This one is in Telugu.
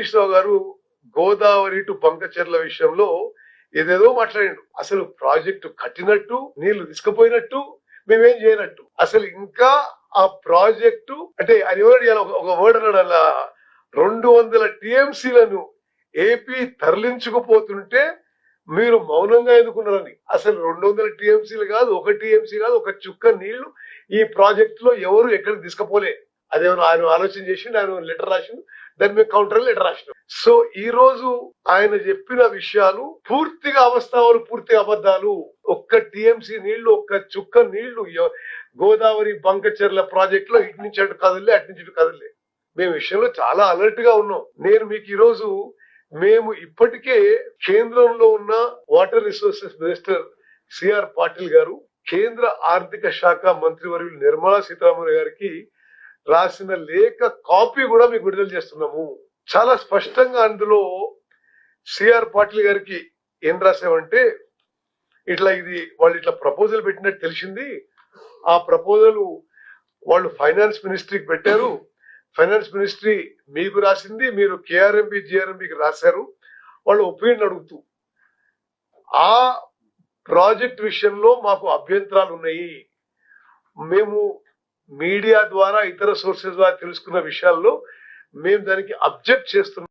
హరీష్ రావు గారు గోదావరి టు బంకచెర్ల విషయంలో ఏదేదో మాట్లాడిండు. అసలు ప్రాజెక్టు కట్టినట్టు, నీళ్లు తీసుకుపోయినట్టు, మేమేం చేయనట్టు. అసలు ఇంకా ఆ ప్రాజెక్టు అంటే అది ఎవరు ఒక వర్డ్ అన్నాడు అలా 200 టీఎంసీలను ఏపీ తరలించుకుపోతుంటే మీరు మౌనంగా ఎందుకున్నారని. అసలు 200 టీఎంసీలు కాదు, ఒక టీఎంసీ కాదు, ఒక చుక్క నీళ్లు ఈ ప్రాజెక్ట్ లో ఎవరు ఎక్కడికి తీసుకుపోలే. అదేమో ఆయన ఆలోచన చేసిండు, ఆయన లెటర్ రాసిండు, దాని మీద కౌంటర్ లెటర్ రాసిండు. సో ఈ రోజు ఆయన చెప్పిన విషయాలు పూర్తిగా అవాస్తవాలు, పూర్తిగా అబద్ధాలు. ఒక్క టీఎంసీ నీళ్లు, ఒక్క చుక్క నీళ్లు గోదావరి బంకచెర్ల ప్రాజెక్ట్ లో ఇటు నుంచి అటు కదలే, అటు నుంచి ఇటు కదలే. మేము విషయంలో చాలా అలర్ట్ గా ఉన్నాం. నేను మీకు ఈ రోజు మేము ఇప్పటికే కేంద్రంలో ఉన్న water resources minister CR Patil గారు, కేంద్ర ఆర్థిక శాఖ మంత్రివర్యులు నిర్మలా సీతారామన్ గారికి రాసిన లేఖ కాపీ కూడా మీకు విడుదల చేస్తున్నాము. చాలా స్పష్టంగా అందులో సిఆర్ పాటిల్ గారికి ఏం రాసామంటే, ఇది వాళ్ళు ఇట్లా ప్రపోజల్ పెట్టినట్టు తెలిసింది. ఆ ప్రపోజల్ వాళ్ళు ఫైనాన్స్ మినిస్ట్రీకి పెట్టారు. ఫైనాన్స్ మినిస్ట్రీ మీకు రాసింది, మీరు కేఆర్ఎంబి జిఆర్ఎంబికి రాశారు. వాళ్ళు ఒపీనియన్ అడుగుతూ ఆ ప్రాజెక్ట్ విషయంలో మాకు అభ్యంతరాలు ఉన్నాయి. మేము మీడియా ద్వారా, ఇతర సోర్సెస్ ద్వారా తెలుసుకున్న విషయాల్లో మేము దానికి అబ్జెక్ట్ చేస్తున్నాం.